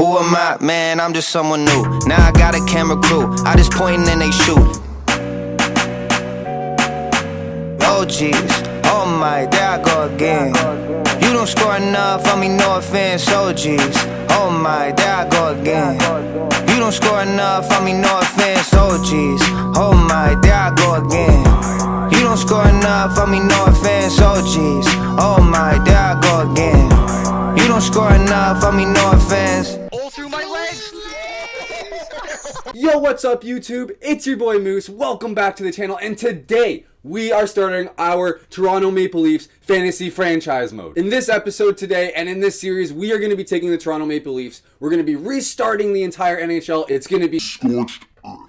Who am I? Man, I'm just someone new. Now I got a camera crew. I just point and they shoot. Oh jeez, oh my, there I go again. You don't score enough on me, no offense. Oh jeez, oh my, there I go again. You don't score enough on me, no offense. Oh jeez, oh my, there I go again. You don't score enough on me, no offense. Oh jeez, oh my, there I go again. You don't score enough on me, no offense. All through my legs. Yo, what's up YouTube? It's your boy Moose. Welcome back to the channel, and today we are starting our Toronto Maple Leafs fantasy franchise mode. In this episode today and in this series, we are going to be taking the Toronto Maple Leafs. We're going to be restarting the entire NHL. It's going to be scorched earth.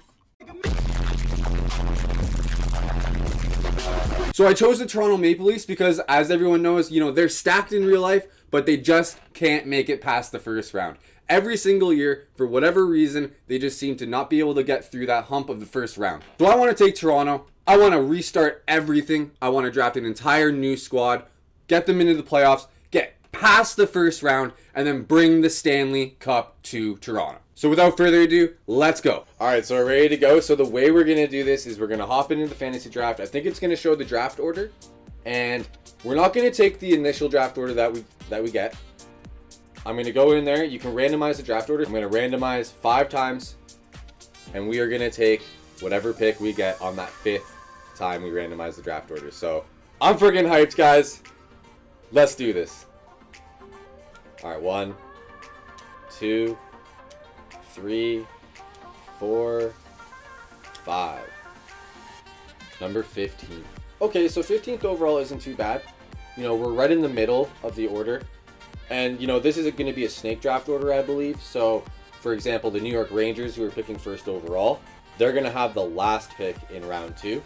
So I chose the Toronto Maple Leafs because, as everyone knows, they're stacked in real life, but they just can't make it past the first round. Every single year, for whatever reason, they just seem to not be able to get through that hump of the first round. So I want to take Toronto. I want to restart everything. I want to draft an entire new squad, get them into the playoffs, get past the first round, and then bring the Stanley Cup to Toronto. So without further ado, let's go. All right, so we're ready to go. So the way we're going to do this is we're going to hop into the fantasy draft. I think it's going to show the draft order, and we're not going to take the initial draft order that we get. I'm going to go in there. You can randomize the draft order. I'm going to randomize 5 times, and we are going to take whatever pick we get on that 5th time we randomize the draft order. So I'm freaking hyped, guys. Let's do this. All right, 1, 2, 3, 4, 5. Number 15. Okay, so 15th overall isn't too bad. We're right in the middle of the order. And, this is going to be a snake draft order, I believe. So, for example, the New York Rangers, who are picking first overall, they're going to have the last pick in round 2.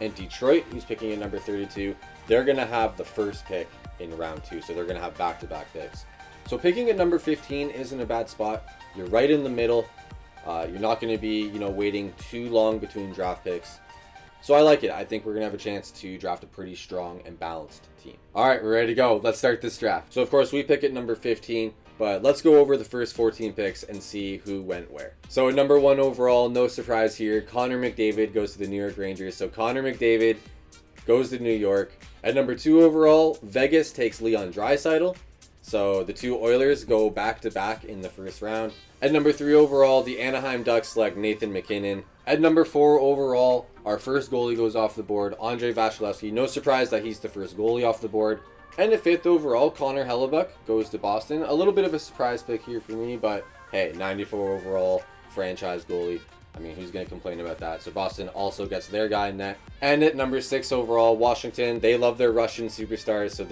And Detroit, who's picking at number 32, they're going to have the first pick in round 2. So they're going to have back-to-back picks. So picking at number 15 isn't a bad spot. You're right in the middle. You're not going to be, waiting too long between draft picks. So I like it. I think we're going to have a chance to draft a pretty strong and balanced team. All right, we're ready to go. Let's start this draft. So, of course, we pick at number 15, but let's go over the first 14 picks and see who went where. So, at number 1 overall, no surprise here, Connor McDavid goes to the New York Rangers. So, Connor McDavid goes to New York. At number 2 overall, Vegas takes Leon Draisaitl. So, the 2 Oilers go back-to-back in the first round. At number 3 overall, the Anaheim Ducks select Nathan MacKinnon. At number 4 overall, our first goalie goes off the board, Andrei Vasilevskiy. No surprise that he's the first goalie off the board. And at 5th overall, Connor Hellebuyck goes to Boston. A little bit of a surprise pick here for me, but hey, 94 overall, franchise goalie. I mean, who's going to complain about that? So Boston also gets their guy in net. And at number 6 overall, Washington, they love their Russian superstars, so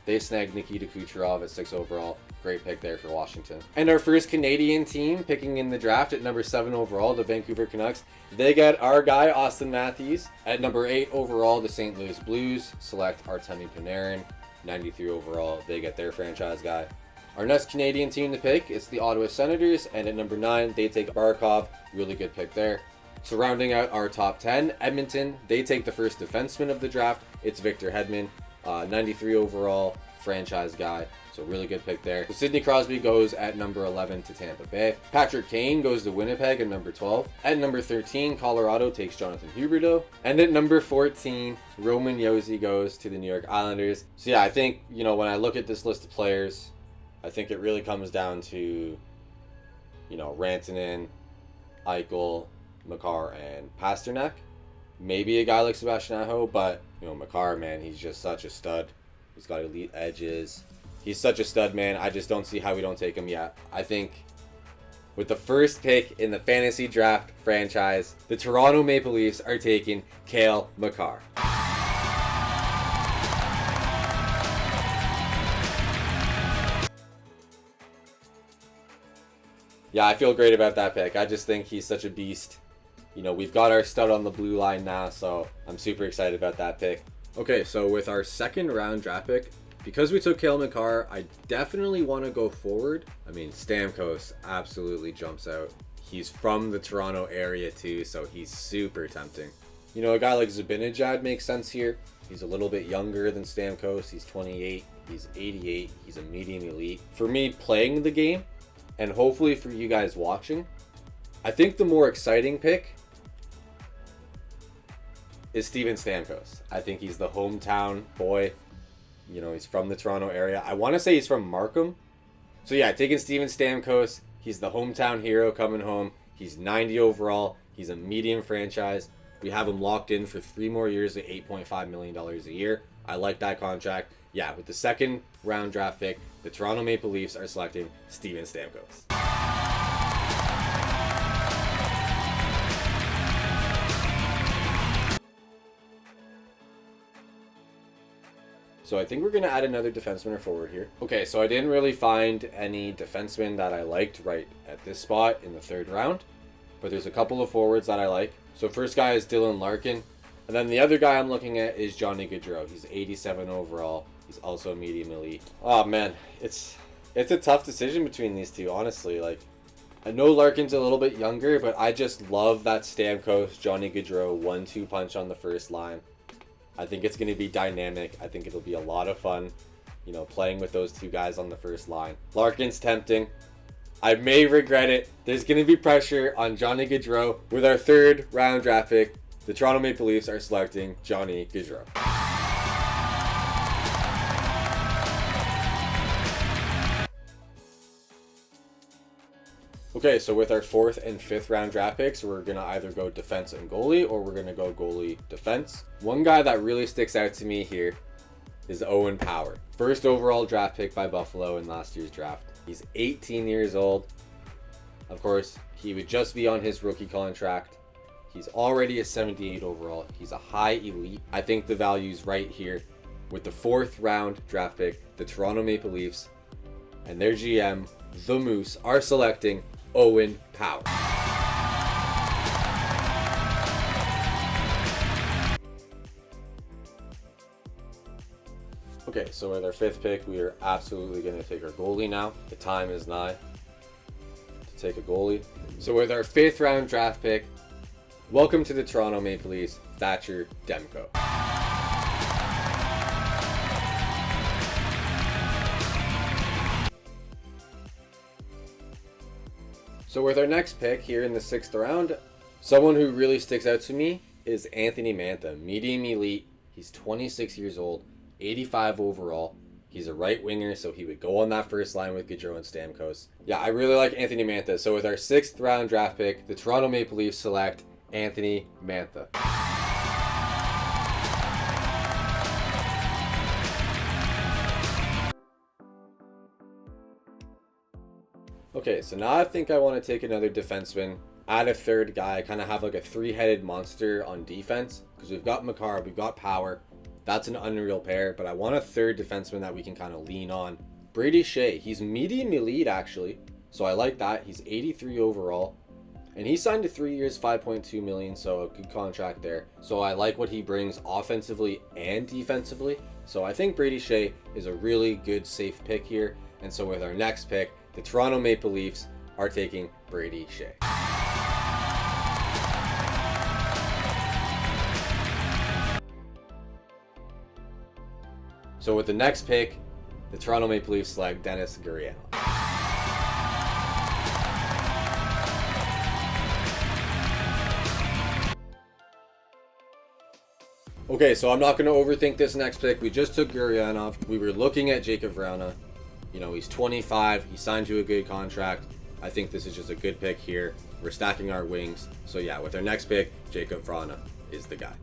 they snag Nikita Kucherov at 6 overall. Great pick there for Washington. And our first Canadian team picking in the draft at number 7 overall, the Vancouver Canucks. They get our guy, Austin Matthews. At number 8 overall, the St. Louis Blues select Artemi Panarin. 93 overall, they get their franchise guy. Our next Canadian team to pick is the Ottawa Senators, and at number 9, they take Barkov. Really good pick there. So rounding out our top 10, Edmonton, they take the first defenseman of the draft. It's Victor Hedman, 93 overall, franchise guy. So really good pick there. So Sidney Crosby goes at number 11 to Tampa Bay. Patrick Kane goes to Winnipeg at number 12. At number 13, Colorado takes Jonathan Huberdeau. And at number 14, Roman Josi goes to the New York Islanders. So yeah, I think, when I look at this list of players, I think it really comes down to, Rantanen, Eichel, Makar, and Pasternak. Maybe a guy like Sebastian Aho, but, Makar, man, he's just such a stud. He's got elite edges. He's such a stud, man. I just don't see how we don't take him yet. I think with the first pick in the fantasy draft franchise, the Toronto Maple Leafs are taking Cale Makar. Yeah, I feel great about that pick. I just think he's such a beast. We've got our stud on the blue line now, so I'm super excited about that pick. Okay, so with our second round draft pick, because we took Cale Makar, I definitely want to go forward. I mean, Stamkos absolutely jumps out. He's from the Toronto area too, so he's super tempting. A guy like Zibanejad makes sense here. He's a little bit younger than Stamkos. He's 28. He's 88. He's a medium elite. For me, playing the game, and hopefully for you guys watching, I think the more exciting pick is Steven Stamkos. I think he's the hometown boy. You know, he's from the Toronto area. I want to say he's from Markham. So yeah, taking Steven Stamkos. He's the hometown hero coming home. He's 90 overall. He's a medium franchise. We have him locked in for 3 more years at $8.5 million a year. I like that contract. Yeah, with the second round draft pick, the Toronto Maple Leafs are selecting Steven Stamkos. So I think we're going to add another defenseman or forward here. Okay, so I didn't really find any defensemen that I liked right at this spot in the 3rd round. But there's a couple of forwards that I like. So first guy is Dylan Larkin. And then the other guy I'm looking at is Johnny Gaudreau. He's 87 overall. He's also medium elite. Oh man, it's a tough decision between these two, honestly. Like, I know Larkin's a little bit younger, but I just love that Stamkos, Johnny Gaudreau 1-2 punch on the first line. I think it's going to be dynamic. I think it'll be a lot of fun, you know, playing with those two guys on the first line. Larkin's tempting. I may regret it. There's going to be pressure on Johnny Gaudreau. With our 3rd round draft pick, the Toronto Maple Leafs are selecting Johnny Gaudreau. Okay, so with our 4th and 5th round draft picks, we're going to either go defense and goalie, or we're going to go goalie defense. One guy that really sticks out to me here is Owen Power. 1st overall draft pick by Buffalo in last year's draft. He's 18 years old. Of course, he would just be on his rookie contract. He's already a 78 overall. He's a high elite. I think the value's right here with the 4th round draft pick, the Toronto Maple Leafs, and their GM, the Moose, are selecting Owen Power. Okay, so with our 5th pick, we are absolutely going to take our goalie now. The time is nigh to take a goalie. So with our 5th round draft pick, welcome to the Toronto Maple Leafs, Thatcher Demko. So with our next pick here in the 6th round, someone who really sticks out to me is Anthony Mantha, medium elite. He's 26 years old, 85 overall. He's a right winger, so he would go on that first line with Gaudreau and Stamkos. Yeah, I really like Anthony Mantha. So with our 6th round draft pick, the Toronto Maple Leafs select Anthony Mantha. Okay, so now I think I want to take another defenseman, add a 3rd guy, kind of have like a 3-headed monster on defense, because we've got Makar, we've got Power. That's an unreal pair, but I want a 3rd defenseman that we can kind of lean on. Brady Shea, he's medium elite actually, so I like that. He's 83 overall, and he signed to 3 years, $5.2 million, so a good contract there. So I like what he brings offensively and defensively. So I think Brady Shea is a really good safe pick here. And so with our next pick, the Toronto Maple Leafs are taking Brady Shea. So with the next pick, the Toronto Maple Leafs select Dennis Gurianov. Okay, so I'm not going to overthink this next pick. We just took Gurianov. We were looking at Jacob Vrana. You know, he's 25. He signed to a good contract. I think this is just a good pick here. We're stacking our wings. So yeah, with our next pick, Jacob Vrana is the guy.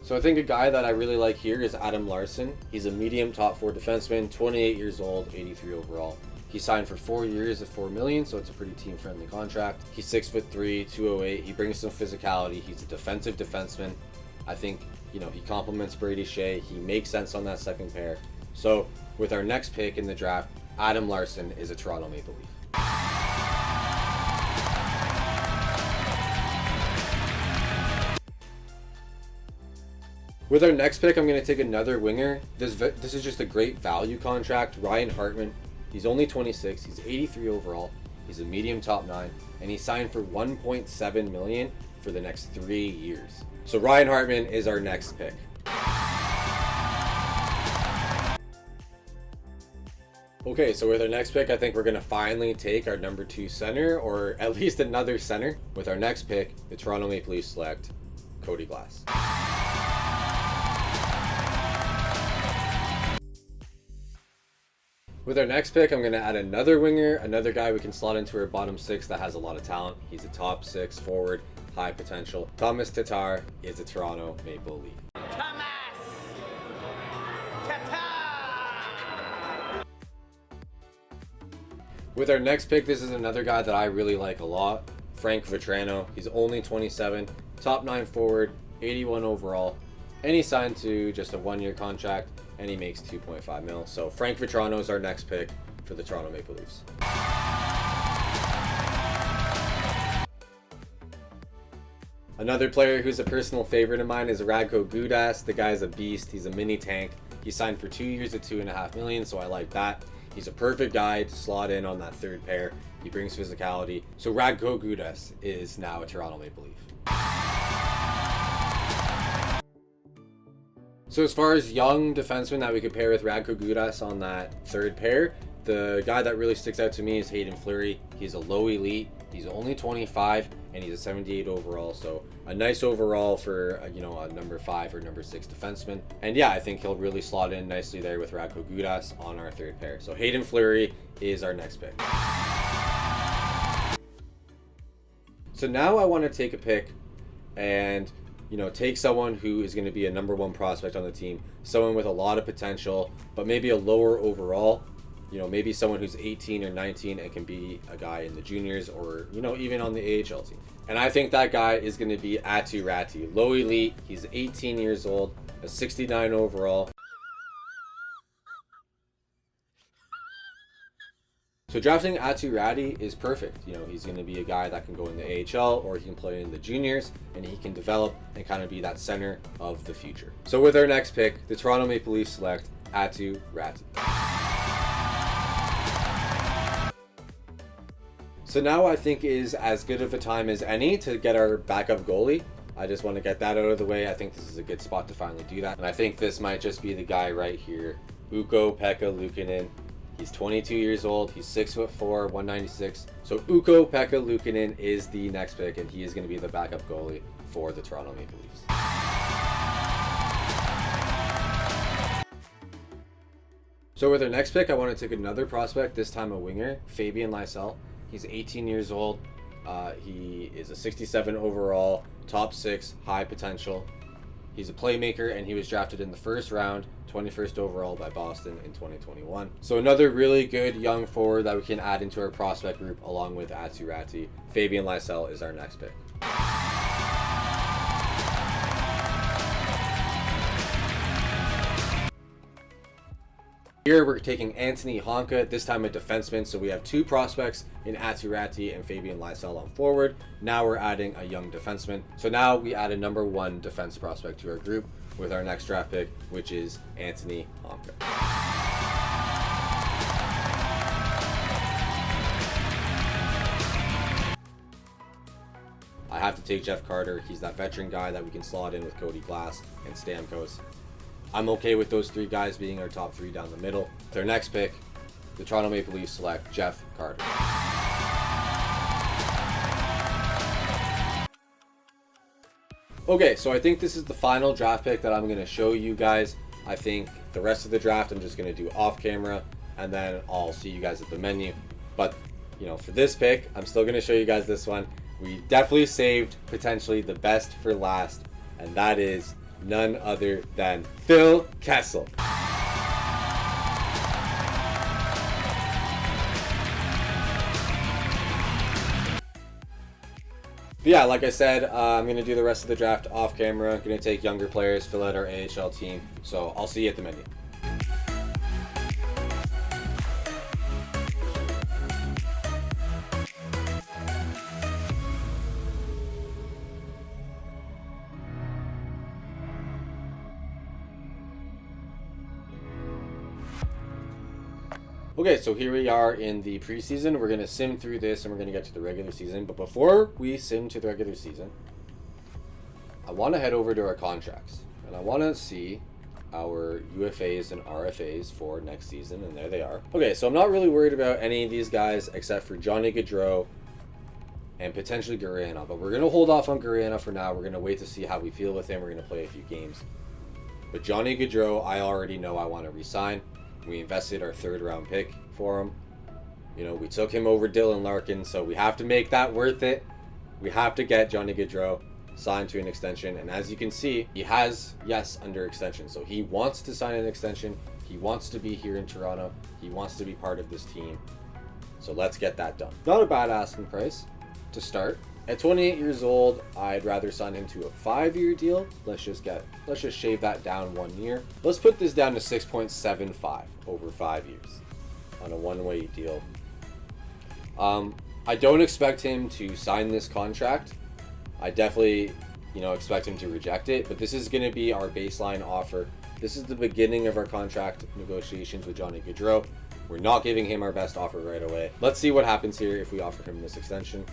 So I think a guy that I really like here is Adam Larsson. He's a medium top 4 defenseman, 28 years old, 83 overall. He signed for 4 years at $4 million, so it's a pretty team-friendly contract. He's 6'3", 208. He brings some physicality. He's a defensive defenseman. I think, you know, he complements Brady Shea. He makes sense on that second pair. So with our next pick in the draft, Adam Larsson is a Toronto Maple Leaf. With our next pick, I'm going to take another winger. This is just a great value contract. Ryan Hartman. He's only 26. He's 83 overall. He's a medium top 9. And he signed for $1.7 million for the next 3 years. So Ryan Hartman is our next pick. Okay, so with our next pick, I think we're going to finally take our number 2 center, or at least another center. With our next pick, the Toronto Maple Leafs select Cody Glass. With our next pick, I'm going to add another winger, another guy we can slot into our bottom 6 that has a lot of talent. He's a top 6 forward, high potential. Thomas Tatar is a Toronto Maple Leaf. With our next pick, this is another guy that I really like a lot, Frank Vatrano. He's only 27, top 9 forward, 81 overall, and he signed to just a 1-year contract, and he makes 2.5 mil. So Frank Vatrano is our next pick for the Toronto Maple Leafs. Another player who's a personal favorite of mine is Radko Gudas. The guy's a beast. He's a mini tank. He signed for 2 years at $2.5 million, so I like that. He's a perfect guy to slot in on that third pair. He brings physicality. So Radko Gudas is now a Toronto Maple Leaf. So as far as young defensemen that we could pair with Radko Gudas on that third pair, the guy that really sticks out to me is Hayden Fleury. He's a low elite. He's only 25 and he's a 78 overall. So a nice overall for a number 5 or number 6 defenseman. And yeah, I think he'll really slot in nicely there with Radko Gudas on our third pair. So Hayden Fleury is our next pick. So now I want to take a pick and take someone who is going to be a number 1 prospect on the team, someone with a lot of potential, but maybe a lower overall. Maybe someone who's 18 or 19 and can be a guy in the juniors or, even on the AHL team. And I think that guy is going to be Aatu Räty. Low elite. He's 18 years old, a 69 overall. So drafting Aatu Räty is perfect. He's going to be a guy that can go in the AHL or he can play in the juniors and he can develop and kind of be that center of the future. So with our next pick, the Toronto Maple Leafs select Aatu Räty. So now I think is as good of a time as any to get our backup goalie. I just want to get that out of the way. I think this is a good spot to finally do that. And I think this might just be the guy right here, Ukko-Pekka Luukkonen. He's 22 years old. He's 6'4", 196. So Ukko-Pekka Luukkonen is the next pick, and he is going to be the backup goalie for the Toronto Maple Leafs. So with our next pick, I want to take another prospect, this time a winger, Fabian Lysell. He's 18 years old. He is a 67 overall, top 6, high potential. He's a playmaker, and he was drafted in the first round, 21st overall by Boston in 2021. So another really good young forward that we can add into our prospect group along with Aatu Räty. Fabian Lysell is our next pick. Here we're taking Anthony Honka, this time a defenseman. So we have 2 prospects in Aatu Räty and Fabian Lysell on forward. Now we're adding a young defenseman. So now we add a number 1 defense prospect to our group with our next draft pick, which is Anthony Honka. I have to take Jeff Carter. He's that veteran guy that we can slot in with Cody Glass and Stamkos. I'm okay with those 3 guys being our top 3 down the middle. Their next pick, the Toronto Maple Leafs select Jeff Carter. Okay, so I think this is the final draft pick that I'm going to show you guys. I think the rest of the draft I'm just going to do off camera, and then I'll see you guys at the menu. But, for this pick, I'm still going to show you guys this one. We definitely saved potentially the best for last, and that is none other than Phil Kessel. But yeah, like I said, I'm going to do the rest of the draft off camera. I'm going to take younger players, fill out our AHL team. So I'll see you at the menu. Okay, so here we are in the preseason. We're going to sim through this and we're going to get to the regular season. But before we sim to the regular season, I want to head over to our contracts, and I want to see our UFAs and RFAs for next season, and there they are. Okay, so I'm not really worried about any of these guys except for Johnny Gaudreau and potentially Gurianov, but we're going to hold off on Gurianov for now. We're going to wait to see how we feel with him. We're going to play a few games. But Johnny Gaudreau, I already know I want to re-sign. We invested our 3rd round pick for him. You know, we took him over Dylan Larkin, so we have to make that worth it. We have to get Johnny Gaudreau signed to an extension, and as you can see, he has yes under extension. So he wants to sign an extension. He wants to be here in Toronto. He wants to be part of this team. So let's get that done. Not a bad asking price to start. At 28 years old, I'd rather sign him to a 5-year deal. Let's just shave that down 1 year. Let's put this down to 6.75 over 5 years on a one-way deal. I don't expect him to sign this contract. I definitely, expect him to reject it, but this is going to be our baseline offer. This is the beginning of our contract negotiations with Johnny Gaudreau. We're not giving him our best offer right away. Let's see what happens here if we offer him this extension.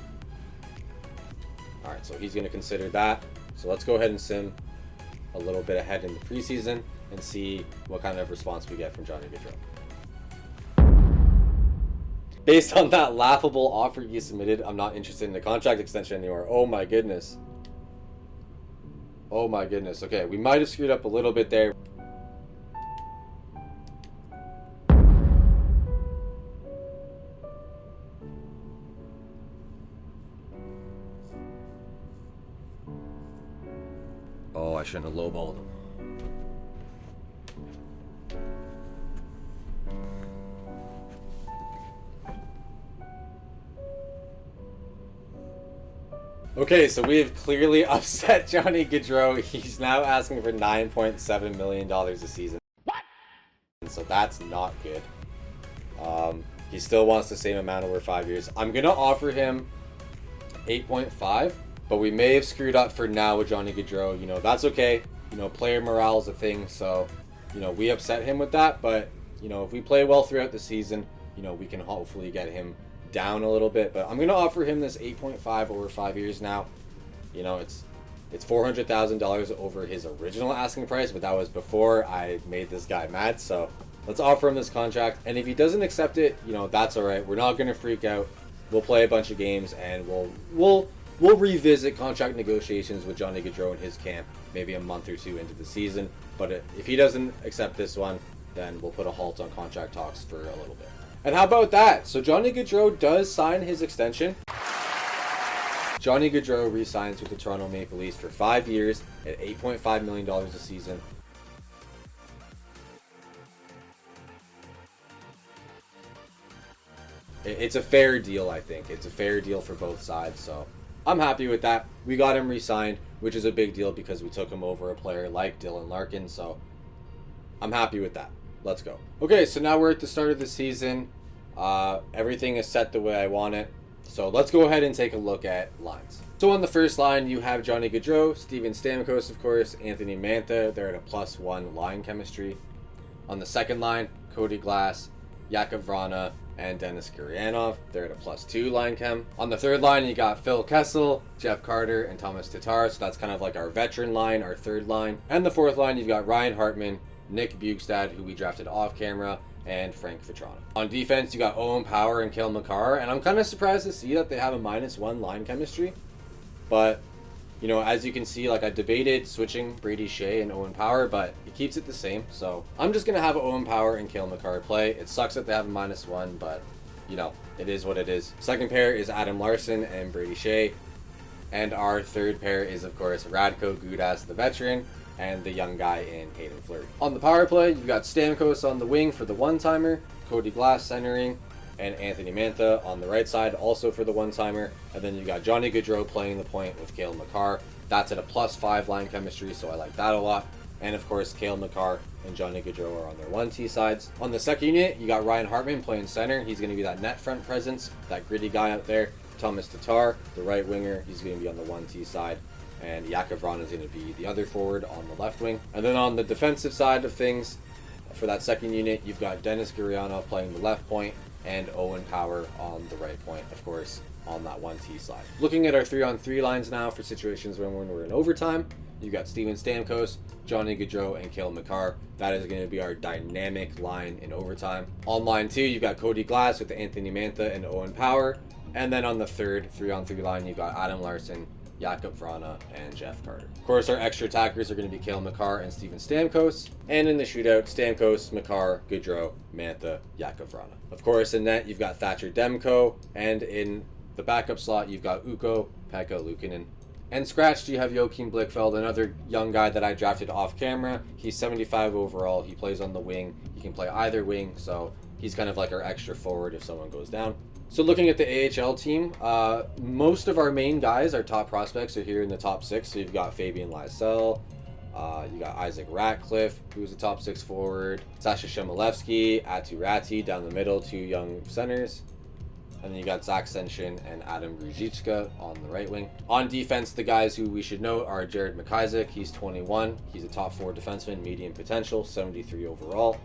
All right, so he's going to consider that. So let's go ahead and sim a little bit ahead in the preseason and see what kind of response we get from Johnny Gaudreau. Based on that laughable offer you submitted, I'm not interested in the contract extension anymore. Oh my goodness. Oh my goodness. Okay, we might have screwed up a little bit there. Oh, I shouldn't have lowballed him. Okay, so we have clearly upset Johnny Gaudreau. He's now asking for $9.7 million a season. What? So that's not good. He still wants the same amount over 5 years. I'm going to offer him 8.5, but we may have screwed up for now with Johnny Gaudreau. That's okay. Player morale is a thing, so, we upset him with that. But, if we play well throughout the season, we can hopefully get him down a little bit. But I'm going to offer him this 8.5 over 5 years now. It's $400,000 over his original asking price, but that was before I made this guy mad. So let's offer him this contract. And if he doesn't accept it, that's all right. We're not going to freak out. We'll play a bunch of games, and we'll revisit contract negotiations with Johnny Gaudreau in his camp maybe a month or two into the season. But if he doesn't accept this one, then we'll put a halt on contract talks for a little bit. And how about that? So Johnny Gaudreau does sign his extension. Johnny Gaudreau re-signs with the Toronto Maple Leafs for 5 years at $8.5 million a season. It's a fair deal, I think. It's a fair deal for both sides, so I'm happy with that. We got him re-signed, which is a big deal because we took him over a player like Dylan Larkin, so I'm happy with that. Let's go. Okay, so now we're at the start of the season. Everything is set the way I want it. So let's go ahead and take a look at lines. So on the first line, you have Johnny Gaudreau, Steven Stamkos, of course, Anthony Mantha. They're at a +1 line chemistry. On the second line, Cody Glass, Jakub Vrana, and Denis Gurianov. They're at a +2 line chem. On the third line, you got Phil Kessel, Jeff Carter, and Thomas Tatar. So that's kind of like our veteran line, our third line. And the fourth line, you've got Ryan Hartman, Nick Bjugstad, who we drafted off camera, and Frank Vetrano. On defense, you got Owen Power and Cale Makar, and I'm kind of surprised to see that they have a -1 line chemistry. But, as you can see, I debated switching Brady Shea and Owen Power, but he keeps it the same. So I'm just going to have Owen Power and Cale Makar play. It sucks that they have a -1, but, it is what it is. Second pair is Adam Larson and Brady Shea. And our third pair is, of course, Radko Gudas, the veteran, and the young guy in Hayden Fleury. On the power play, you've got Stamkos on the wing for the one-timer, Cody Glass centering, and Anthony Mantha on the right side, also for the one-timer. And then you've got Johnny Gaudreau playing the point with Cale Makar. That's at a +5 line chemistry, so I like that a lot. And of course, Cale Makar and Johnny Gaudreau are on their 1T sides. On the second unit, you got Ryan Hartman playing center. He's going to be that net front presence, that gritty guy out there. Thomas Tatar, the right winger, he's going to be on the 1T side. And Jakub Vrana is going to be the other forward on the left wing. And then on the defensive side of things, for that second unit, you've got Denis Gurianov playing the left point and Owen Power on the right point, of course, on that 1T slide. Looking at our 3-on-3 lines now for situations when we're in overtime, you got Steven Stamkos, Johnny Gaudreau, and Cale Makar. That is going to be our dynamic line in overtime. On line 2, you've got Cody Glass with Anthony Mantha and Owen Power. And then on the third 3-on-3 line, you've got Adam Larson, Jakub Vrana, and Jeff Carter. Of course, our extra attackers are going to be Cale Makar and Steven Stamkos. And in the shootout, Stamkos, Makar, Gaudreau, Mantha, Jakub Vrana. Of course, in net, you've got Thatcher Demko. And in the backup slot, you've got Ukko, Pekka Luukkonen. And scratched, you have Joachim Blichfeld, another young guy that I drafted off camera. He's 75 overall. He plays on the wing. He can play either wing, so he's kind of like our extra forward if someone goes down. So looking at the AHL team, most of our main guys, our top prospects, are here in the top 6. So you've got Fabian Lysell, you got Isaac Ratcliffe, who's a top 6 forward, Sasha Shemilevsky, Atu Ratti down the middle, 2 young centers. And then you got Zach Senshin and Adam Ruzicka on the right wing. On defense, the guys who we should note are Jared McIsaac. He's 21. He's a top 4 defenseman, medium potential, 73 overall.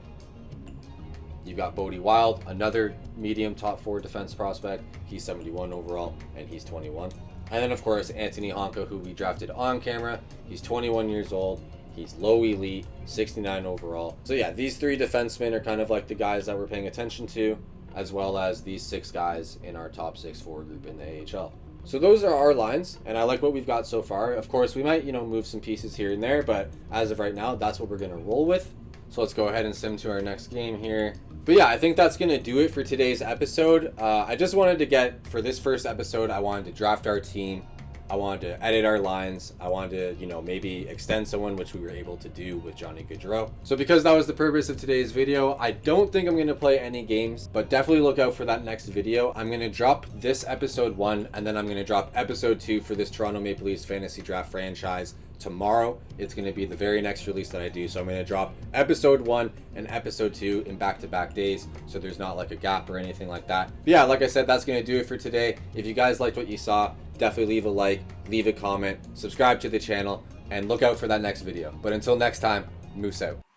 You've got Bodie Wild, another medium top 4 defense prospect. He's 71 overall, and he's 21. And then, of course, Anthony Honka, who we drafted on camera. He's 21 years old. He's low elite, 69 overall. So yeah, these 3 defensemen are kind of like the guys that we're paying attention to, as well as these 6 guys in our top 6 forward group in the AHL. So those are our lines, and I like what we've got so far. Of course, we might, move some pieces here and there, but as of right now, that's what we're going to roll with. So let's go ahead and sim to our next game here. But yeah, I think that's going to do it for today's episode. I just wanted to for this first episode, I wanted to draft our team. I wanted to edit our lines. I wanted to, maybe extend someone, which we were able to do with Johnny Gaudreau. So because that was the purpose of today's video, I don't think I'm going to play any games, but definitely look out for that next video. I'm going to drop this episode 1, and then I'm going to drop episode 2 for this Toronto Maple Leafs fantasy draft franchise tomorrow. It's going to be the very next release that I do. So I'm going to drop episode 1 and episode 2 in back-to-back days, so there's not like a gap or anything like that. But yeah, like I said, that's going to do it for today. If you guys liked what you saw, definitely leave a like, leave a comment, subscribe to the channel, and look out for that next video. But until next time, Moose out.